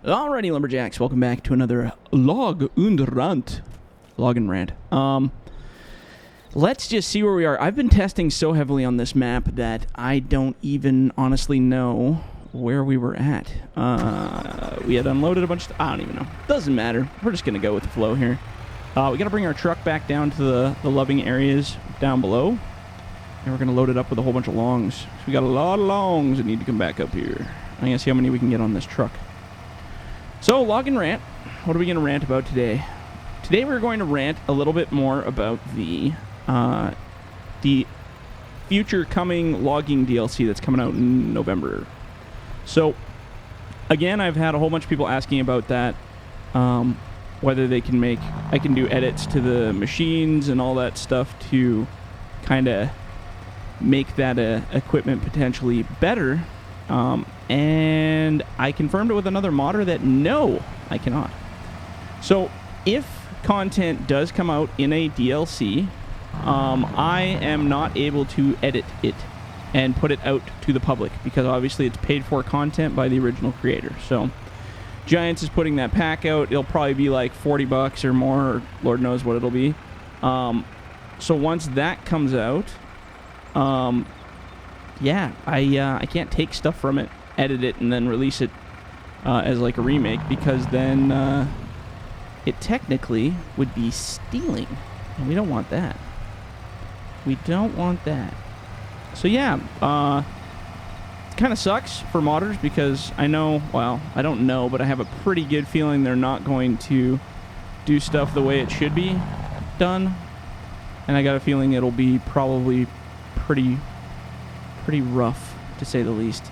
Alrighty, lumberjacks, welcome back to another Log und Rant. Log and Rant. Let's just see where we are. I've been testing so heavily on this map that I don't even honestly know where we were at. We had unloaded a bunch of... I don't even know. Doesn't matter. We're just going to go with the flow here. We got to bring our truck back down to the loving areas down below. And we're going to load it up with a whole bunch of longs. So we got a lot of longs that need to come back up here. I'm going to see how many we can get on this truck. So, Log and Rant. What are we going to rant about today? Today we're going to rant a little bit more about the future coming logging DLC that's coming out in November. So, again, I've had a whole bunch of people asking about that. Whether I can do edits to the machines and all that stuff to kind of make that equipment potentially better. And I confirmed it with another modder that no, I cannot. So if content does come out in a DLC, I am not able to edit it and put it out to the public because obviously it's paid for content by the original creator. So Giants is putting that pack out. It'll probably be like $40 or more, or Lord knows what it'll be. So once that comes out, yeah, I can't take stuff from it, edit it, and then release it as like a remake, because then it technically would be stealing, and we don't want that. We don't want that. So yeah, it kind of sucks for modders because I know, well, I don't know, but I have a pretty good feeling they're not going to do stuff the way it should be done, and I got a feeling it'll be probably pretty rough, to say the least.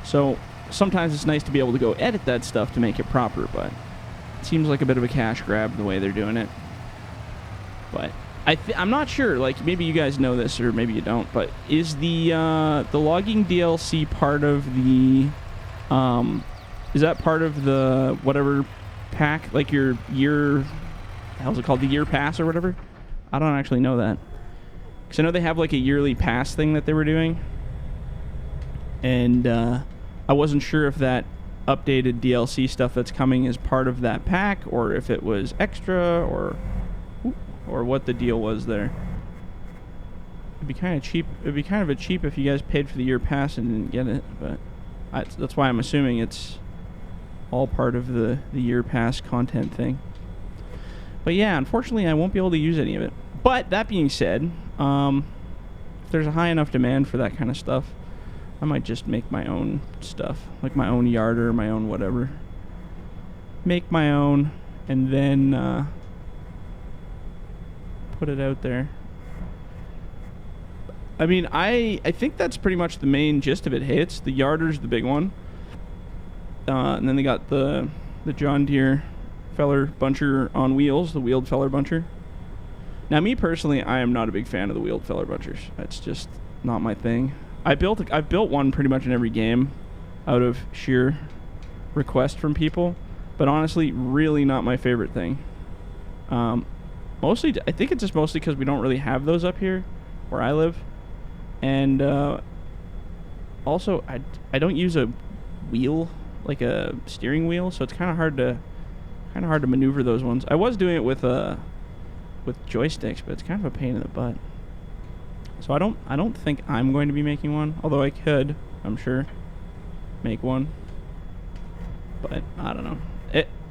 So sometimes it's nice to be able to go edit that stuff to make it proper, but it seems like a bit of a cash grab the way they're doing it. But I'm not sure, like, maybe you guys know this or maybe you don't, but is the logging DLC part of the is that part of the whatever pack, like your year, how's it called, the year pass or whatever? I don't actually know that. Because I know they have like a yearly pass thing that they were doing. And I wasn't sure if that updated DLC stuff that's coming is part of that pack, or if it was extra, or what the deal was there. It'd be kind of cheap. It'd be kind of a cheap if you guys paid for the year pass and didn't get it. But that's why I'm assuming it's all part of the year pass content thing. But yeah, unfortunately I won't be able to use any of it. But that being said, if there's a high enough demand for that kind of stuff, I might just make my own stuff, like my own yard or my own whatever. Make my own, and then put it out there. I mean, I think that's pretty much the main gist of it. Hey, it's the yarder's the big one, and then they got the John Deere feller buncher on wheels, the wheeled feller buncher. Now, me personally, I am not a big fan of the wheeled feller bunchers. That's just not my thing. I've built one pretty much in every game out of sheer request from people, but honestly, really not my favorite thing. Mostly, I think it's just mostly because we don't really have those up here where I live, and also I don't use a wheel, like a steering wheel, so it's kind of hard to maneuver those ones. I was doing it with joysticks, but it's kind of a pain in the butt. So I don't think I'm going to be making one, although I could, I'm sure, make one. But I don't know.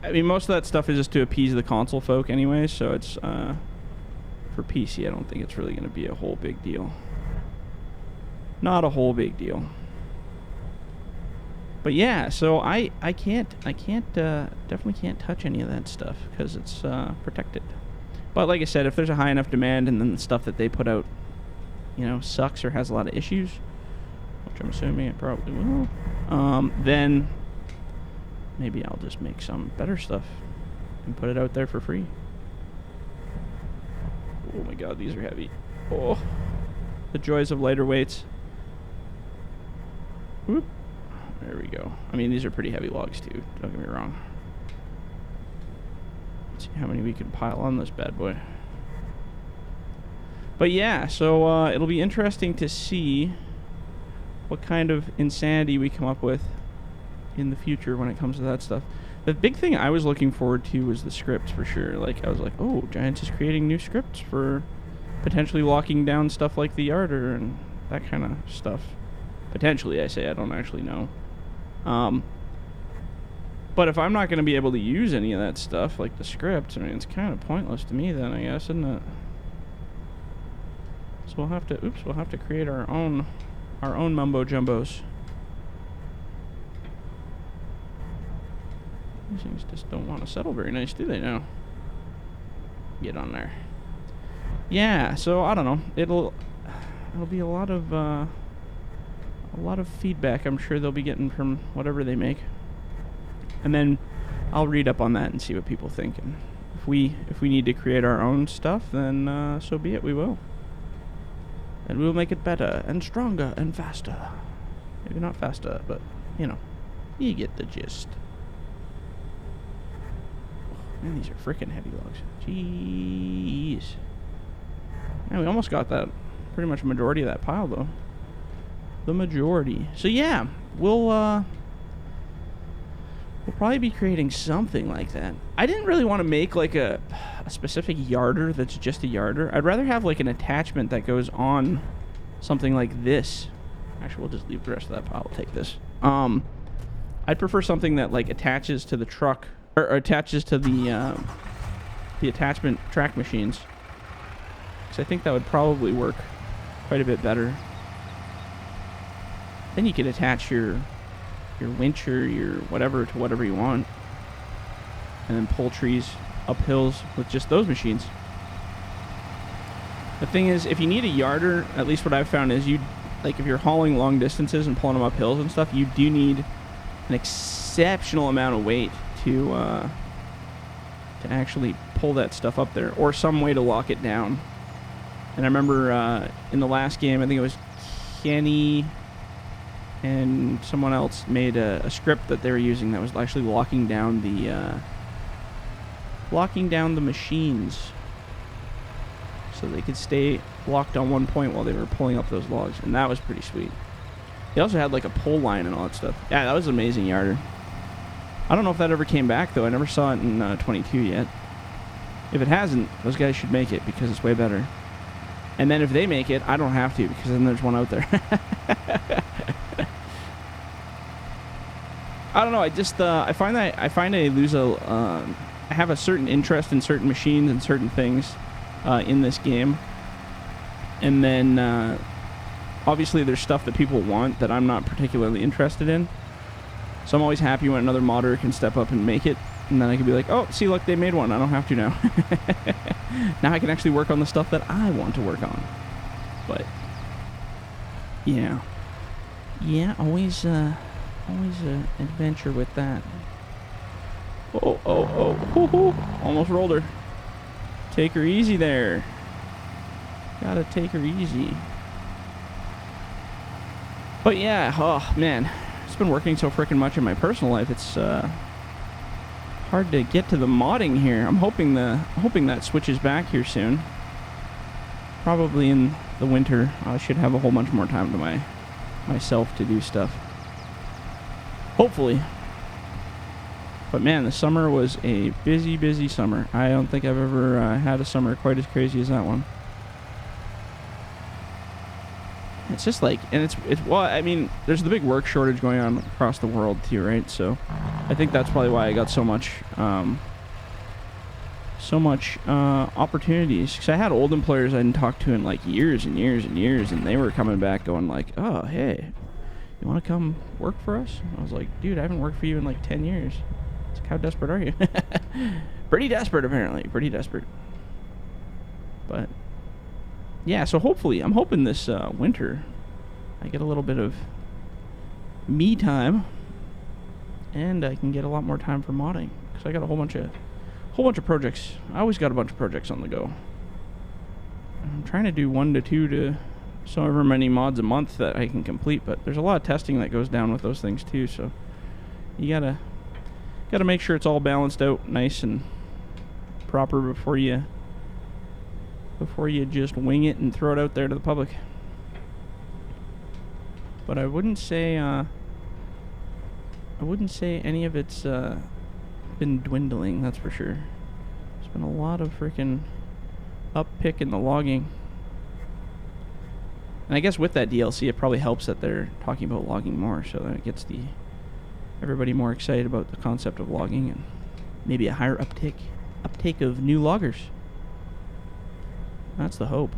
I mean, most of that stuff is just to appease the console folk anyway, so it's for PC, I don't think it's really going to be a whole big deal. Not a whole big deal. But yeah, so I definitely can't touch any of that stuff because it's protected. But like I said, if there's a high enough demand and then the stuff that they put out, sucks or has a lot of issues, which I'm assuming it probably will, then maybe I'll just make some better stuff and put it out there for free. Oh my god, these are heavy. Oh, the joys of lighter weights. Whoop. There we go. I mean, these are pretty heavy logs too, don't get me wrong. Let's see how many we can pile on this bad boy. But yeah, so it'll be interesting to see what kind of insanity we come up with in the future when it comes to that stuff. The big thing I was looking forward to was the scripts for sure. Like I was like, oh, Giants is creating new scripts for potentially locking down stuff like the Yarder and that kind of stuff. Potentially, I say. I don't actually know. But if I'm not going to be able to use any of that stuff, like the scripts, I mean, it's kind of pointless to me then, I guess, isn't it? So we'll have to create our own mumbo jumbos. These things just don't want to settle very nice, do they now? Get on there. Yeah, so I don't know. It'll be a lot of feedback I'm sure they'll be getting from whatever they make. And then I'll read up on that and see what people think. And if we need to create our own stuff, then so be it, we will. And we'll make it better and stronger and faster. Maybe not faster, but, you know, you get the gist. Oh, man, these are freaking heavy logs. Jeez. Man, we almost got that, pretty much a majority of that pile, though. The majority. So, yeah, we'll probably be creating something like that. I didn't really want to make like a specific yarder that's just a yarder. I'd rather have like an attachment that goes on something like this. Actually, we'll just leave the rest of that pile. We'll take this. I'd prefer something that like attaches to the truck or attaches to the attachment track machines. Because I think that would probably work quite a bit better. Then you could attach your winch or your whatever to whatever you want, and then pull trees up hills with just those machines. The thing is, if you need a yarder, at least what I've found is like if you're hauling long distances and pulling them up hills and stuff, you do need an exceptional amount of weight to actually pull that stuff up there, or some way to lock it down. And I remember in the last game, I think it was Kenny and someone else made a script that they were using that was actually locking down the machines so they could stay locked on one point while they were pulling up those logs, and that was pretty sweet. They also had like a pull line and all that stuff. Yeah, that was an amazing yarder. I don't know if that ever came back though. I never saw it in 22 yet. If it hasn't, those guys should make it because it's way better. And then if they make it, I don't have to because then there's one out there. I don't know. I just I find I lose I have a certain interest in certain machines and certain things in this game, and then obviously there's stuff that people want that I'm not particularly interested in. So I'm always happy when another modder can step up and make it, and then I can be like, oh, see, look, they made one. I don't have to now. Now I can actually work on the stuff that I want to work on. But yeah, always an adventure with that. Oh, almost rolled her. Take her easy there. Gotta take her easy. But yeah, oh man, it's been working so freaking much in my personal life. It's hard to get to the modding here. I'm hoping that switches back here soon. Probably in the winter. I should have a whole bunch more time to myself to do stuff. Hopefully. But man, the summer was a busy summer. I don't think I've ever had a summer quite as crazy as that one. It's just like, and it's well, I mean, there's the big work shortage going on across the world too, right? So I think that's probably why I got so much opportunities. Because I had old employers I didn't talk to in like years and years and years, and they were coming back going like, oh, hey, you want to come work for us? I was like, dude, I haven't worked for you in like 10 years. It's like, how desperate are you? Pretty desperate, apparently. Pretty desperate. But yeah, so hopefully, I'm hoping this winter I get a little bit of me time, and I can get a lot more time for modding, because I got a whole bunch of projects. I always got a bunch of projects on the go. I'm trying to do 1 to 2 to so ever many mods a month that I can complete, but there's a lot of testing that goes down with those things too, so you gotta make sure it's all balanced out nice and proper before you just wing it and throw it out there to the public. But I wouldn't say wouldn't say any of it's been dwindling, that's for sure. There's been a lot of freaking uppick in the logging. And I guess with that DLC, it probably helps that they're talking about logging more, so that it gets everybody more excited about the concept of logging, and maybe a higher uptake of new loggers. That's the hope.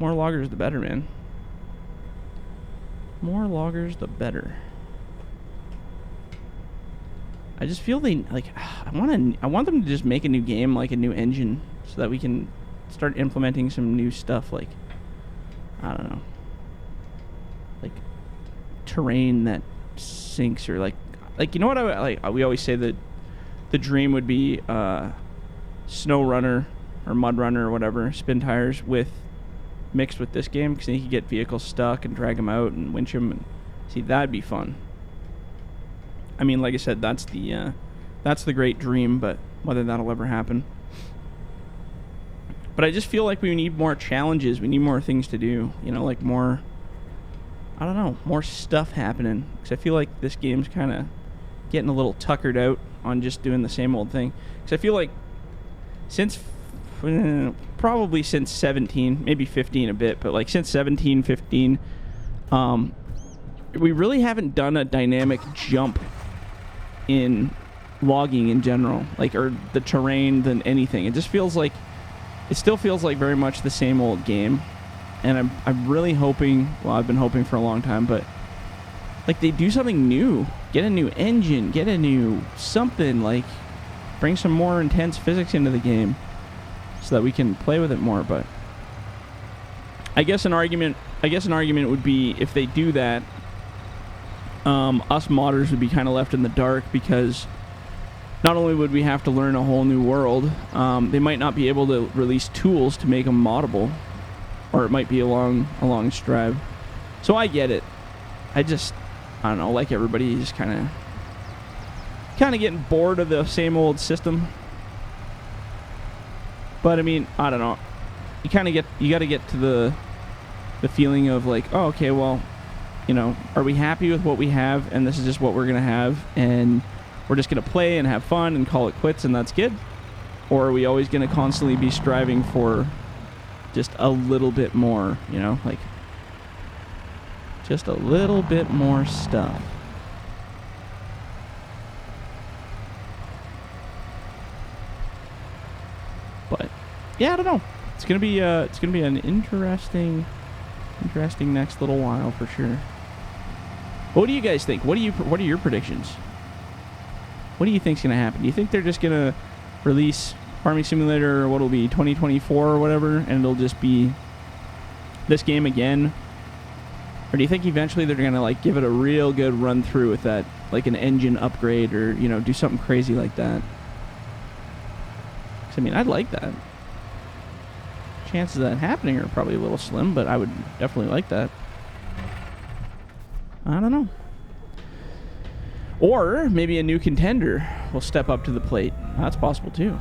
More loggers, the better, man. More loggers, the better. I just feel I want them to just make a new game, like a new engine, so that we can start implementing some new stuff, like, I don't know, like terrain that sinks, or like you know what we always say that the dream would be snow runner or mud runner or whatever, spin tires mixed with this game, because then you could get vehicles stuck and drag them out and winch them, and see, that'd be fun. I mean, like I said, that's the great dream, but whether that'll ever happen. But I just feel like we need more challenges. We need more things to do. You know, like more, I don't know, more stuff happening. Because I feel like this game's kind of getting a little tuckered out on just doing the same old thing. Because I feel like probably since 17, maybe 15 a bit, but like since 17, 15, we really haven't done a dynamic jump in logging in general, like, or the terrain than anything. It still feels like very much the same old game, and I'm really hoping, well, I've been hoping for a long time, but like they do something new, get a new engine, get a new something, like bring some more intense physics into the game so that we can play with it more. But I guess an argument would be, if they do that, us modders would be kind of left in the dark, because not only would we have to learn a whole new world, they might not be able to release tools to make them moddable, or it might be a long strive. So I get it. I don't know, like everybody, just kind of getting bored of the same old system. But I mean, I don't know. You got to get to the feeling of like, oh, okay, well, you know, are we happy with what we have, and this is just what we're gonna have, and we're just gonna play and have fun and call it quits, and that's good? Or are we always gonna constantly be striving for just a little bit more, you know, like just a little bit more stuff? But yeah, I don't know. It's gonna be an interesting next little while for sure. What do you guys think? What are your predictions? What do you think's gonna happen? Do you think they're just gonna release Farming Simulator, what'll be 2024 or whatever, and it'll just be this game again? Or do you think eventually they're gonna like give it a real good run through with that, like an engine upgrade, or, you know, do something crazy like that? 'Cause I mean, I'd like that. Chances of that happening are probably a little slim, but I would definitely like that. I don't know. Or maybe a new contender will step up to the plate. That's possible too.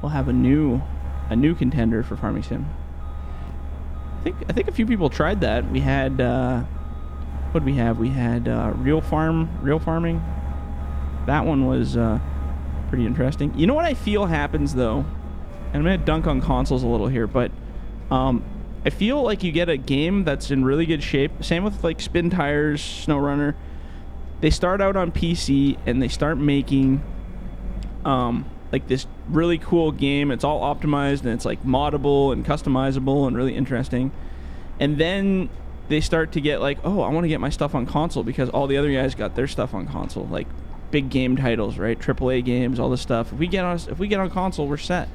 We'll have a new contender for Farming Sim. I think a few people tried that. We had what did we have? We had Real Farming. That one was pretty interesting. You know what I feel happens though? And I'm going to dunk on consoles a little here, but I feel like you get a game that's in really good shape. Same with like Spin Tires, SnowRunner. They start out on PC and they start making like this really cool game. It's all optimized and it's like moddable and customizable and really interesting. And then they start to get like, oh, I want to get my stuff on console because all the other guys got their stuff on console. Like big game titles, right? AAA games, all this stuff. If we get on console, we're set.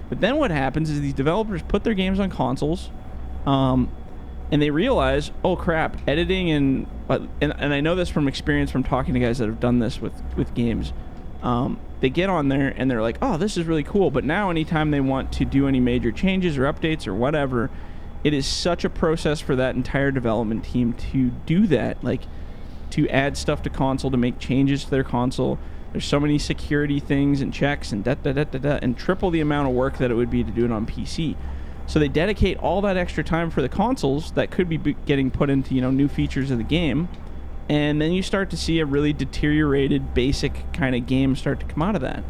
But then what happens is these developers put their games on consoles, and they realize, oh crap, editing and I know this from experience from talking to guys that have done this with games. They get on there and they're like, oh, this is really cool. But now anytime they want to do any major changes or updates or whatever, it is such a process for that entire development team to do that, like to add stuff to console, to make changes to their console. There's so many security things and checks and and triple the amount of work that it would be to do it on PC. So they dedicate all that extra time for the consoles that could be getting put into, you know, new features of the game, And then you start to see a really deteriorated, basic kind of game start to come out of that.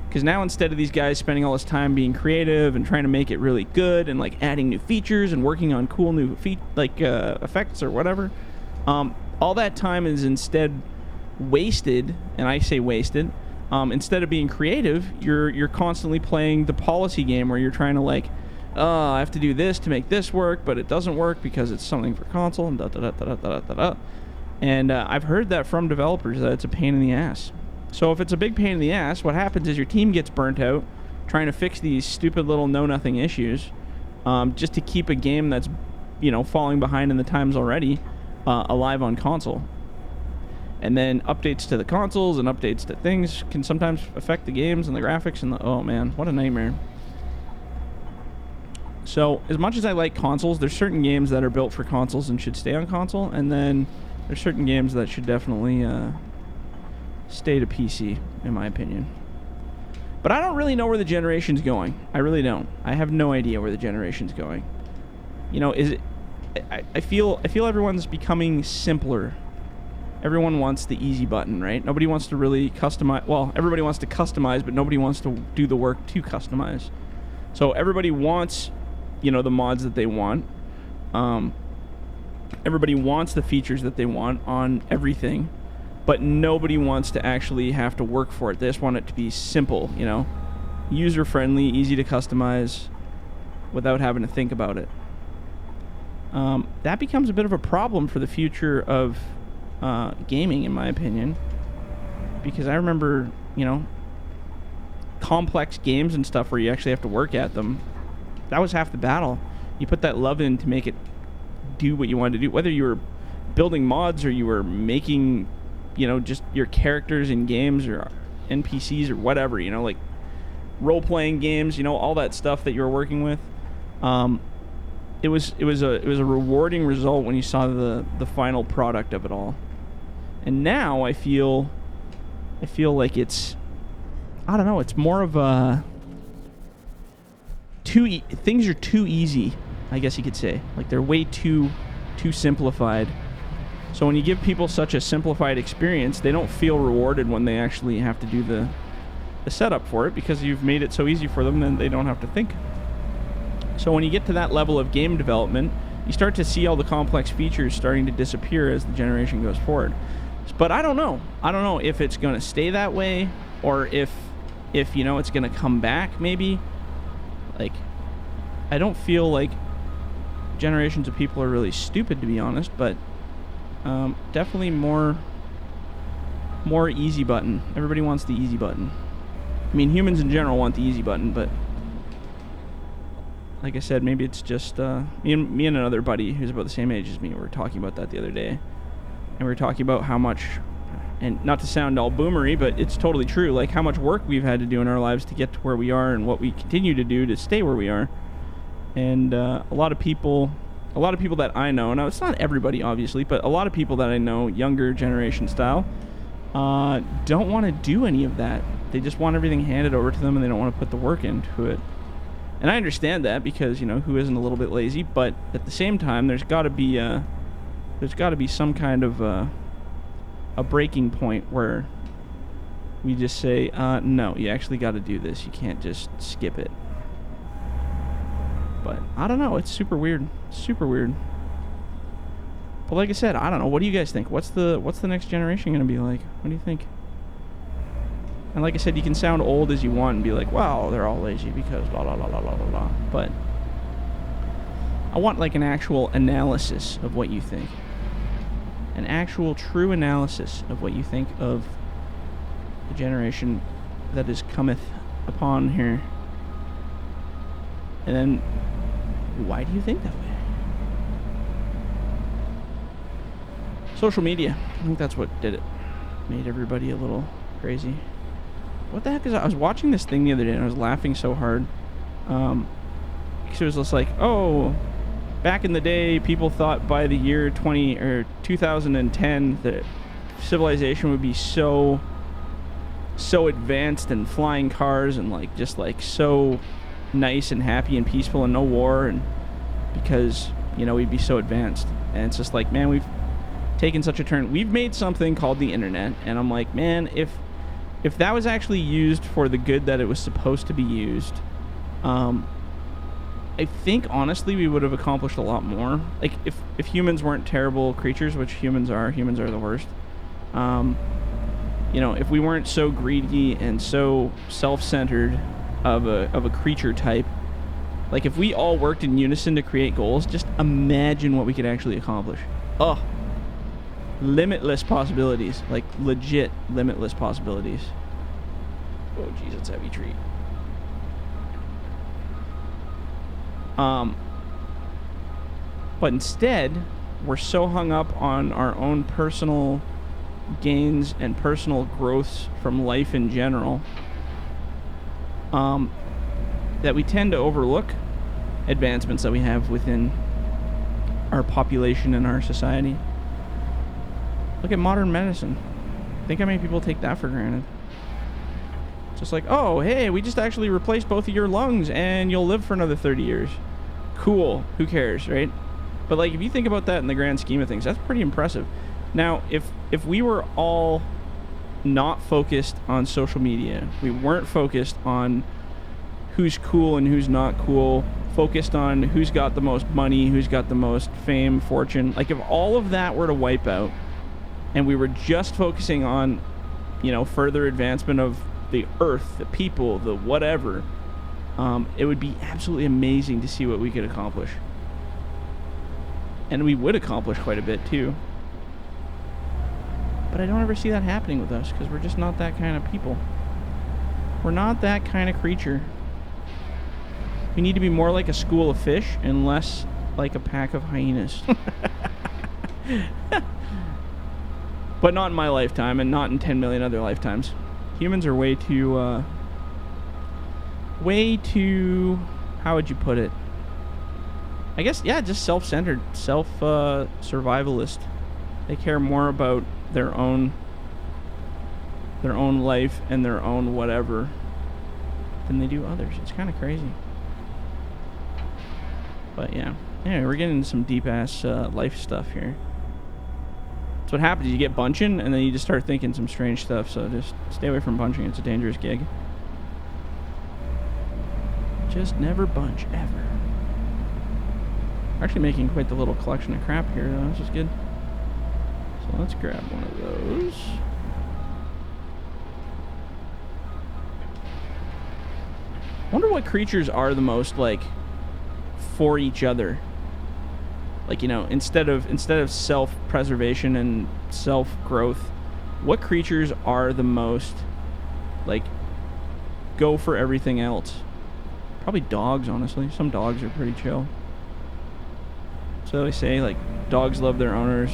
Because now instead of these guys spending all this time being creative and trying to make it really good and like adding new features and working on cool new effects or whatever, all that time is instead wasted. And I say wasted. Instead of being creative, you're constantly playing the policy game where you're trying to like, I have to do this to make this work, but it doesn't work because it's something for console and da da da da da da da da. And I've heard that from developers that it's a pain in the ass. So if it's a big pain in the ass, what happens is your team gets burnt out trying to fix these stupid little know-nothing issues just to keep a game that's, falling behind in the times already alive on console. And then updates to the consoles and updates to things can sometimes affect the games and the graphics and oh man, what a nightmare. So as much as I like consoles, there's certain games that are built for consoles and should stay on console, and then there's certain games that should definitely stay to PC, in my opinion. But I don't really know where the generation's going. I really don't. I have no idea where the generation's going. I feel everyone's becoming simpler. Everyone wants the easy button, right? Nobody wants to really customize. Well, everybody wants to customize, but nobody wants to do the work to customize. So everybody wants, the mods that they want. Everybody wants the features that they want on everything, but nobody wants to actually have to work for it. They just want it to be simple, user-friendly, easy to customize without having to think about it. That becomes a bit of a problem for the future of gaming, in my opinion, because I remember, complex games and stuff where you actually have to work at them. That was half the battle. You put that love in to make it do what you wanted to do, whether you were building mods or you were making, just your characters in games or NPCs or whatever, like role-playing games, all that stuff that you were working with. It was a rewarding result when you saw the final product of it all. And now I feel like it's, I don't know, it's more of a things are too easy, I guess you could say. Like they're way too simplified. So when you give people such a simplified experience, they don't feel rewarded when they actually have to do the setup for it, because you've made it so easy for them, then they don't have to think. So when you get to that level of game development, you start to see all the complex features starting to disappear as the generation goes forward. But I don't know. I don't know if it's going to stay that way, or if it's going to come back maybe. Like, I don't feel like generations of people are really stupid, to be honest, but definitely more easy button. Everybody wants the easy button. I mean, humans in general want the easy button, but like I said, maybe it's just me and another buddy who's about the same age as me were talking about that the other day. And we were talking about how much, and not to sound all boomery, but it's totally true, like how much work we've had to do in our lives to get to where we are and what we continue to do to stay where we are. And a lot of people that I know, now it's not everybody obviously, but a lot of people that I know, younger generation style, don't want to do any of that. They just want everything handed over to them, and they don't want to put the work into it. And I understand that, because who isn't a little bit lazy? But at the same time, there's got to be some kind of a breaking point where we just say, no, you actually got to do this. You can't just skip it. But I don't know. It's super weird. Super weird. But like I said, I don't know. What do you guys think? What's the next generation going to be like? What do you think? And like I said, you can sound old as you want and be like, wow, they're all lazy because blah, blah, blah, blah, blah, blah, blah. But I want like an actual analysis of what you think. An actual true analysis of what you think of the generation that is cometh upon here. And then, why do you think that way? Social media. I think that's what did it. Made everybody a little crazy. What the heck is that? I was watching this thing the other day and I was laughing so hard. Because it was just like, oh, back in the day, people thought by the year 2010 that civilization would be so advanced, and flying cars, and like just like so nice and happy and peaceful and no war, and because we'd be so advanced. And it's just like, man, we've taken such a turn. We've made something called the internet, and I'm like, man, if that was actually used for the good that it was supposed to be used, I think honestly we would have accomplished a lot more. Like if humans weren't terrible creatures, which humans are the worst. If we weren't so greedy and so self-centered of a creature type, like if we all worked in unison to create goals, just imagine what we could actually accomplish. Oh, limitless possibilities, like legit limitless possibilities. Oh geez, it's a heavy tree. But instead, we're so hung up on our own personal gains and personal growths from life in general, that we tend to overlook advancements that we have within our population and our society. Look at modern medicine. Think how many people take that for granted. Just like, oh, hey, we just actually replaced both of your lungs and you'll live for another 30 years. Cool. Who cares, right? But like, if you think about that in the grand scheme of things, that's pretty impressive. Now, if we were all not focused on social media, we weren't focused on who's cool and who's not cool, focused on who's got the most money, who's got the most fame, fortune, like if all of that were to wipe out and we were just focusing on, further advancement of the earth, the people, the whatever, it would be absolutely amazing to see what we could accomplish. And we would accomplish quite a bit too. But I don't ever see that happening with us because we're just not that kind of people. We're not that kind of creature. We need to be more like a school of fish and less like a pack of hyenas. But not in my lifetime and not in 10 million other lifetimes. Humans are way too, how would you put it? I guess, yeah, just self-centered, survivalist. They care more about their own life and their own whatever than they do others. It's kind of crazy. But yeah, we're getting into some deep-ass life stuff here. That's what happens. You get bunching, and then you just start thinking some strange stuff, so just stay away from bunching. It's a dangerous gig. Just never bunch, ever. We're actually making quite the little collection of crap here, though. This is good. So let's grab one of those. Wonder what creatures are the most, like, for each other. Like, instead of self-preservation and self-growth, what creatures are the most, like, go for everything else? Probably dogs, honestly. Some dogs are pretty chill. So they say, like, dogs love their owners,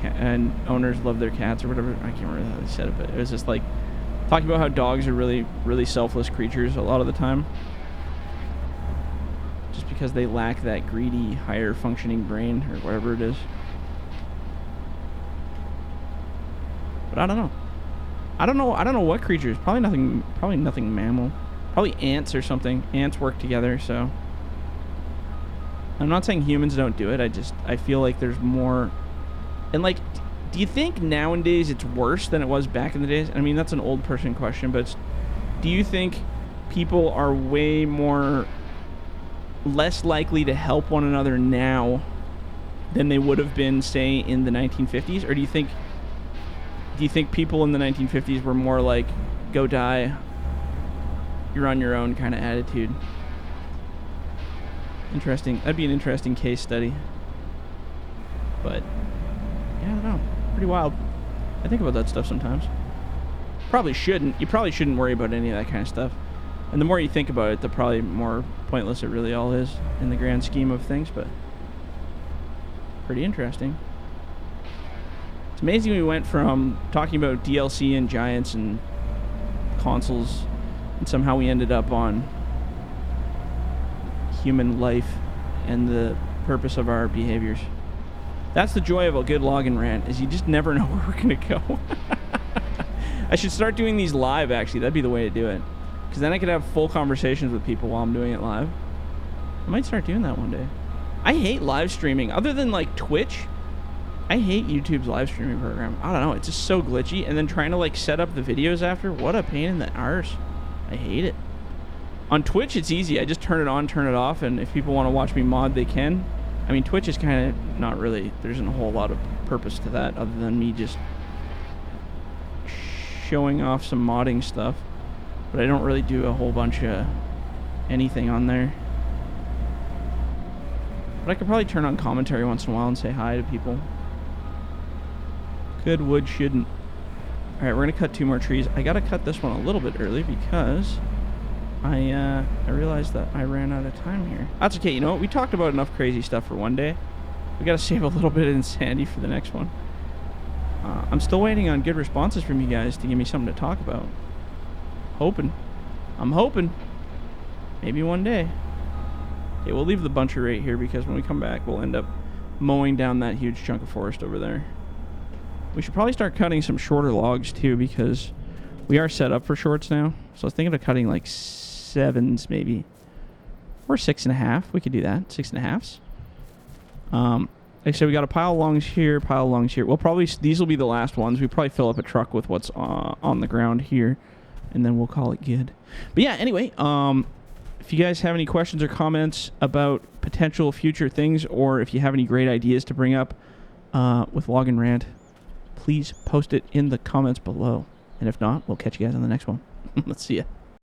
and owners love their cats, or whatever. I can't remember how they said it, but it was just, like, talking about how dogs are really, really selfless creatures a lot of the time. Just because they lack that greedy, higher functioning brain, or whatever it is. But I don't know. I don't know what creatures. Probably nothing mammal. Probably ants or something. Ants work together, so. I'm not saying humans don't do it. I feel like there's more. And like, do you think nowadays it's worse than it was back in the days? I mean, that's an old person question, but do you think people are way less likely to help one another now than they would have been, say, in the 1950s? Or do you think people in the 1950s were more like, go die, you're on your own kind of attitude? Interesting. That'd be an interesting case study. But yeah, I don't know. Pretty wild. I think about that stuff sometimes. Probably shouldn't. You probably shouldn't worry about any of that kind of stuff. And the more you think about it, the probably more pointless it really all is in the grand scheme of things, but pretty interesting. It's amazing we went from talking about DLC and giants and consoles, and somehow we ended up on human life and the purpose of our behaviors. That's the joy of a good login rant, is you just never know where we're going to go. I should start doing these live, actually. That'd be the way to do it. Because then I could have full conversations with people while I'm doing it live. I might start doing that one day. I hate live streaming. Other than like Twitch, I hate YouTube's live streaming program. I don't know. It's just so glitchy. And then trying to, like, set up the videos after. What a pain in the arse. I hate it. On Twitch, it's easy. I just turn it on, turn it off, and if people want to watch me mod, they can. I mean, Twitch is kind of not really... There isn't a whole lot of purpose to that other than me just showing off some modding stuff. But I don't really do a whole bunch of anything on there. But I could probably turn on commentary once in a while and say hi to people. Could, would, shouldn't. Alright, we're going to cut 2 more trees. I got to cut this one a little bit early because I realized that I ran out of time here. That's okay. You know what? We talked about enough crazy stuff for one day. We got to save a little bit of insanity for the next one. I'm still waiting on good responses from you guys to give me something to talk about. Hoping. I'm hoping. Maybe one day. Okay, we'll leave the buncher right here because when we come back, we'll end up mowing down that huge chunk of forest over there. We should probably start cutting some shorter logs too because we are set up for shorts now. So I was thinking of cutting like 7s maybe. Or 6.5. We could do that. 6.5s. Like I said, we got a pile of longs here, pile of longs here. We'll probably... These will be the last ones. We probably fill up a truck with what's on the ground here. And then we'll call it good. But yeah, anyway, if you guys have any questions or comments about potential future things, or if you have any great ideas to bring up with Log and Rant, please post it in the comments below. And if not, we'll catch you guys on the next one. Let's see ya.